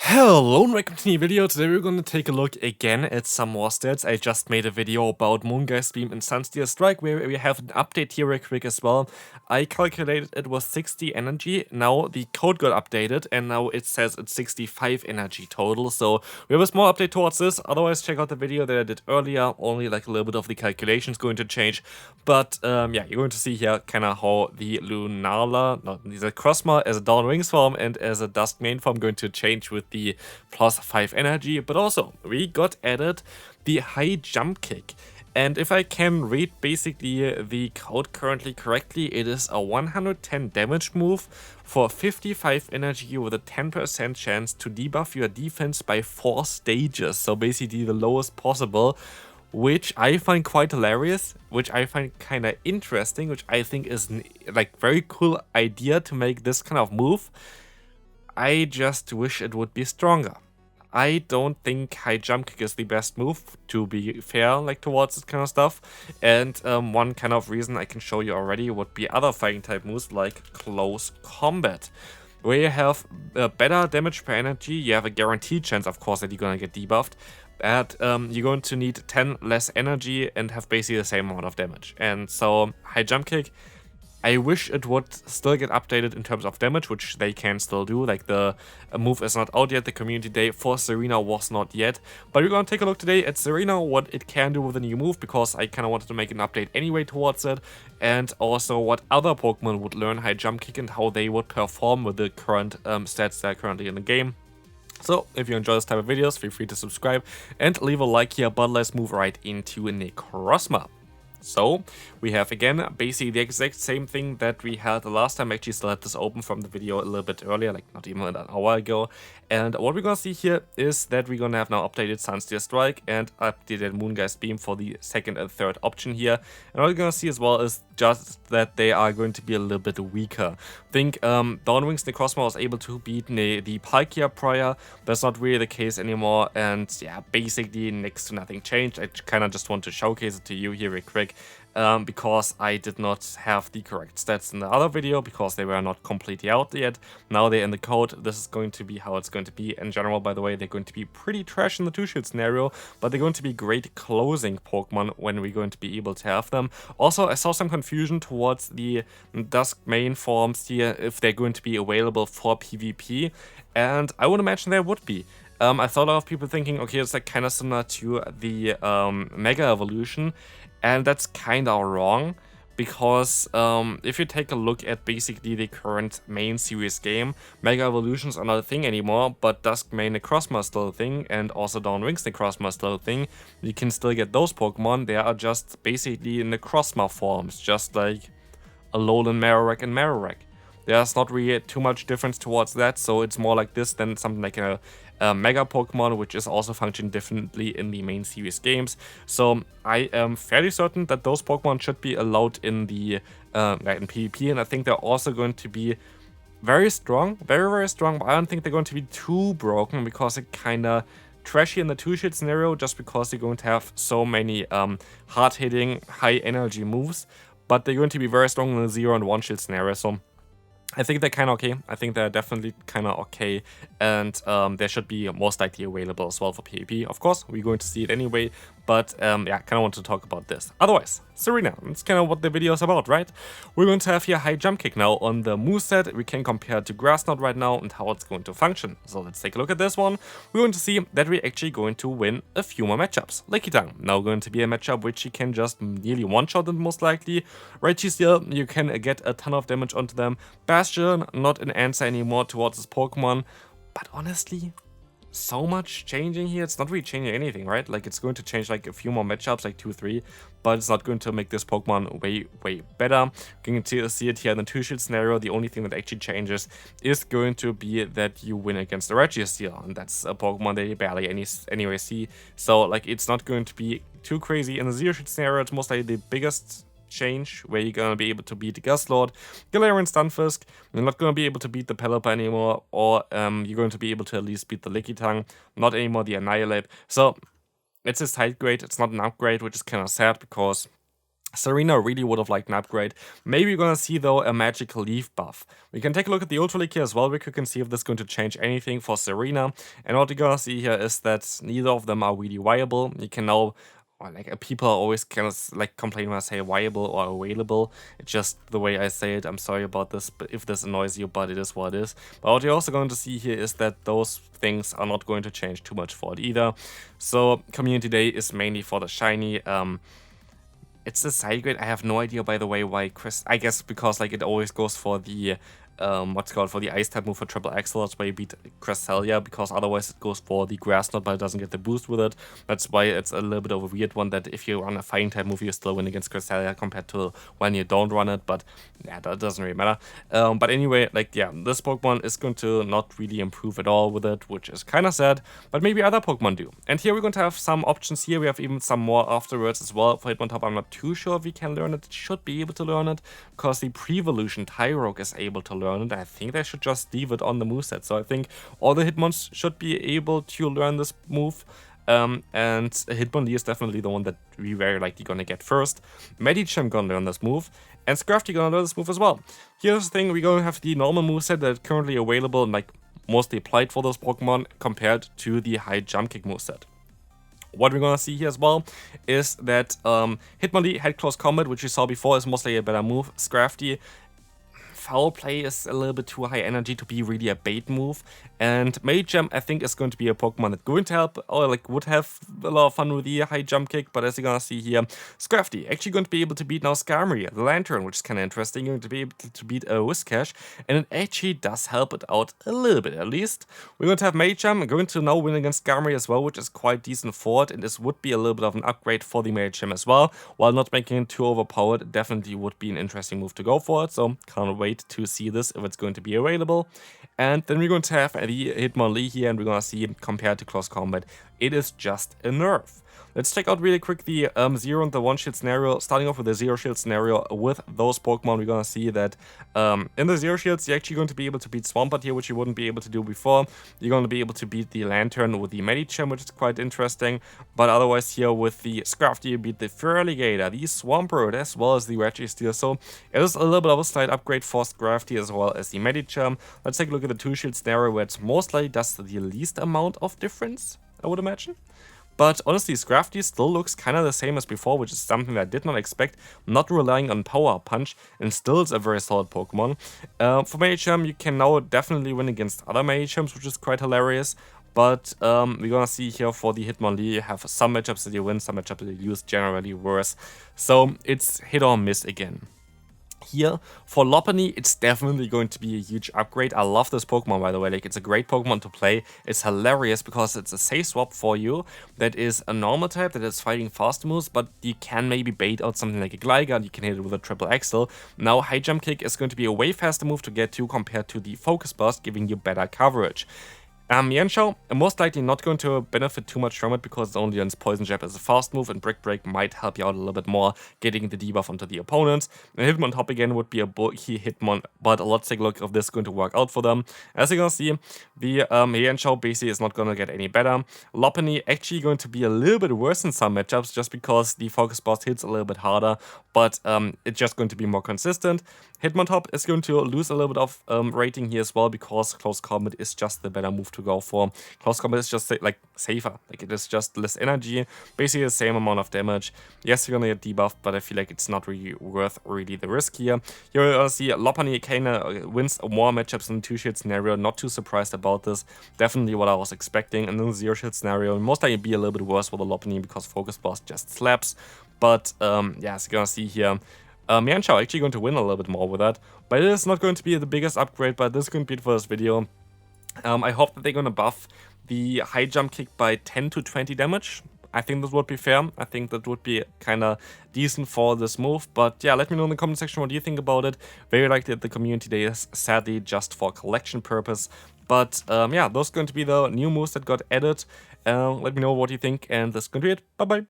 Hello and welcome to the new video. Today we're going to take a look again at some more stats. I just made a video about Moongeist Beam and Sunsteer Strike where we have an update here real quick as well. I calculated it was 60 energy, now the code got updated and now it says it's 65 energy total. So we have a small update towards this, otherwise check out the video that I did earlier, only like a little bit of the calculations going to change. But yeah, you're going to see here kind of how the the Crossma as a Dawn Wings form and as a Dusk main form going to change with the +5 energy, but also we got added the high jump kick. And if I can read basically the code currently correctly, it is a 110 damage move for 55 energy with a 10% chance to debuff your defense by 4 stages. So basically the lowest possible, which I find quite hilarious, which I find kind of interesting, which I think is like very cool idea to make this kind of move. I just wish it would be stronger. I don't think high jump kick is the best move, to be fair, like towards this kind of stuff. And one kind of reason I can show you already would be other fighting type moves like close combat, where you have better damage per energy. You have a guaranteed chance, of course, that you're gonna get debuffed. And you're going to need 10 less energy and have basically the same amount of damage. And so high jump kick, I wish it would still get updated in terms of damage, which they can still do. Like the move is not out yet, the community day for Tsareena was not yet. But we're going to take a look today at Tsareena, what it can do with the new move, because I kind of wanted to make an update anyway towards it. And also what other Pokemon would learn high jump kick and how they would perform with the current stats that are currently in the game. So, if you enjoy this type of videos, feel free to subscribe and leave a like here, but let's move right into Necrozma. So, we have again basically the exact same thing that we had the last time. I actually still had this open from the video a little bit earlier, like not even an hour ago. And what we're gonna see here is that we're gonna have now updated Sunsteer Strike and updated Moongeist Beam for the second and third option here. And what we're gonna see as well is just that they are going to be a little bit weaker. I think Dawnwings Necrozma was able to beat the Palkia prior. That's not really the case anymore. And yeah, basically next to nothing changed. I kind of just want to showcase it to you here real quick. Because I did not have the correct stats in the other video, because they were not completely out yet. Now they're in the code. This is going to be how it's going to be. In general, by the way, they're going to be pretty trash in the two-shield scenario, but they're going to be great closing Pokemon when we're going to be able to have them. Also, I saw some confusion towards the Dusk main forms here, if they're going to be available for PvP, and I would imagine they would be. I thought a lot of people thinking, okay, it's like kind of similar to the Mega Evolution, and that's kind of wrong, because if you take a look at basically the current main series game, Mega Evolutions are not a thing anymore, but Dusk main Necrozma is still a thing, and also Dawn Wings Necrozma is still a thing. You can still get those Pokemon. They are just basically Necrozma forms, just like Alolan Marowak and Marowak. There's not really too much difference towards that, so it's more like this than something like a Mega Pokemon, which is also functioning differently in the main series games. So I am fairly certain that those Pokemon should be allowed in the in PvP, and I think they're also going to be very strong, very, very strong, but I don't think they're going to be too broken, because it kind of trashy in the two-shit scenario, just because they're going to have so many hard-hitting, high-energy moves, but they're going to be very strong in the 0 and 1-shit scenario, so I think they're kind of okay. I think they're definitely kind of okay, and they should be most likely available as well for PvP. Of course, we're going to see it anyway, but yeah, kind of want to talk about this. Otherwise, Tsareena, that's kind of what the video is about, right? We're going to have here high jump kick now on the moveset. We can compare it to Grass Knot right now and how it's going to function. So let's take a look at this one. We're going to see that we're actually going to win a few more matchups. Lickitung, now going to be a matchup which you can just nearly one-shot it most likely. Registeel, you can get a ton of damage onto them. Bastion, not an answer anymore towards this Pokemon, but honestly, so much changing here. It's not really changing anything, right? Like, it's going to change like a few more matchups, like 2-3, but it's not going to make this Pokemon way better. You can see it here in the two-shield scenario. The only thing that actually changes is going to be that you win against the Registeel, and that's a Pokemon that you barely anyway see. So like, it's not going to be too crazy. In the zero-shield scenario, it's most likely the biggest change, where you're gonna be able to beat the Guzzlord, Galarian Stunfisk. You're not gonna be able to beat the Pelipper anymore, or you're going to be able to at least beat the Lickitung, not anymore the Annihilate. So it's a side grade, it's not an upgrade, which is kind of sad, because Tsareena really would have liked an upgrade. Maybe we're gonna see though a magical leaf buff. We can take a look at the Ultra League here as well, we can see if this is going to change anything for Tsareena. And what we're gonna see here is that neither of them are really viable. You can now, or like people are always kind of like complaining when I say viable or available. It's just the way I say it. I'm sorry about this, but if this annoys you, but it is what it is. But what you're also going to see here is that those things are not going to change too much for it either. So Community Day is mainly for the shiny. It's a side grade. I have no idea, by the way, why Chris. I guess because like it always goes for the what's called for the ice type move for triple Axel. That's why you beat Cresselia, because otherwise it goes for the grass knot, but it doesn't get the boost with it. That's why it's a little bit of a weird one, that if you run a fighting type move, you still win against Cresselia compared to when you don't run it. But yeah, that doesn't really matter. But anyway, like yeah, this Pokemon is going to not really improve at all with it, which is kind of sad. But maybe other Pokemon do. And here we're going to have some options here. We have even some more afterwards as well. For Hitmontop, I'm not too sure if we can learn it. It should be able to learn it, because the pre-evolution Tyrogue is able to learn it. I think they should just leave it on the moveset. So I think all the Hitmons should be able to learn this move. And Hitmonlee is definitely the one that we very likely gonna get first. Medicham gonna learn this move, and Scrafty gonna learn this move as well. Here's the thing, we're gonna have the normal moveset that's currently available and like mostly applied for those Pokemon compared to the high jump kick moveset. What we're gonna see here as well is that Hitmonlee had close combat, which we saw before, is mostly a better move. Scrafty, foul play is a little bit too high energy to be really a bait move, and Medicham I think is going to be a Pokemon that's going to help, or like would have a lot of fun with the high jump kick. But as you're gonna see here, Scrafty actually going to be able to beat now Skarmory, the Lantern, which is kind of interesting. You're going to be able to beat a Whiscash, and it actually does help it out a little bit at least. We're going to have Medicham going to now win against Skarmory as well, which is quite decent for it, and this would be a little bit of an upgrade for the Medicham as well. While not making it too overpowered, it definitely would be an interesting move to go for it, so can't wait to see this if it's going to be available. And then we're going to have the Hitmonlee here, and we're going to see compared to close combat, it is just a nerf. Let's check out really quick the 0 and the 1 shield scenario. Starting off with the 0 shield scenario with those Pokemon, we're gonna see that in the 0 shields, you're actually going to be able to beat Swampert here, which you wouldn't be able to do before. You're going to be able to beat the Lantern with the Medicham, which is quite interesting. But otherwise here with the Scrafty, you beat the Feraligatr, the Swampert, as well as the Registeel. So it is a little bit of a slight upgrade for Scrafty as well as the Medicham. Let's take a look at the 2 shield scenario, where it's most likely does the least amount of difference, I would imagine. But honestly, Scrafty still looks kind of the same as before, which is something that I did not expect, not relying on Power Punch, and still it's a very solid Pokemon. For Medicham, you can now definitely win against other Medichams, which is quite hilarious. But we're gonna see here for the Hitmonlee, you have some matchups that you win, some matchups that you lose, generally worse. So it's hit or miss again. Here for Lopunny, it's definitely going to be a huge upgrade. I love this Pokemon, by the way. Like, it's a great Pokemon to play. It's hilarious because it's a safe swap for you that is a normal type that is fighting fast moves, but you can maybe bait out something like a Gligar. You can hit it with a triple Axel. Now high jump kick is going to be a way faster move to get to compared to the focus burst, giving you better coverage. Mienshao, most likely not going to benefit too much from it because it only learns Poison Jab as a fast move, and Brick Break might help you out a little bit more, getting the debuff onto the opponents. And Hitmontop again would be a bulky Hitmon, but let's take a look if this is going to work out for them. As you can see, the Mienshao basically is not going to get any better. Lopunny actually going to be a little bit worse in some matchups just because the Focus Burst hits a little bit harder, but it's just going to be more consistent. Hitmontop is going to lose a little bit of rating here as well because Close Combat is just the better move to go for. Close Combat is just like safer, like it is just less energy, basically the same amount of damage. Yes, you're gonna get debuffed, but I feel like it's not really worth the risk here. Here you see Lopunny kinda wins more matchups in the 2 shield scenario, not too surprised about this, definitely what I was expecting. And then the 0 shield scenario, most likely be a little bit worse for the Lopunny because Focus Blast just slaps. But yeah, as you're gonna see here, Mienshao actually going to win a little bit more with that, but it is not going to be the biggest upgrade, but this is going to be it for this video. I hope that they're going to buff the high jump kick by 10 to 20 damage. I think that would be fair. I think that would be kind of decent for this move. But yeah, let me know in the comment section what you think about it. Very likely that the community day is sadly just for collection purpose. But yeah, those are going to be the new moves that got added. Let me know what you think, and that's going to be it. Bye bye.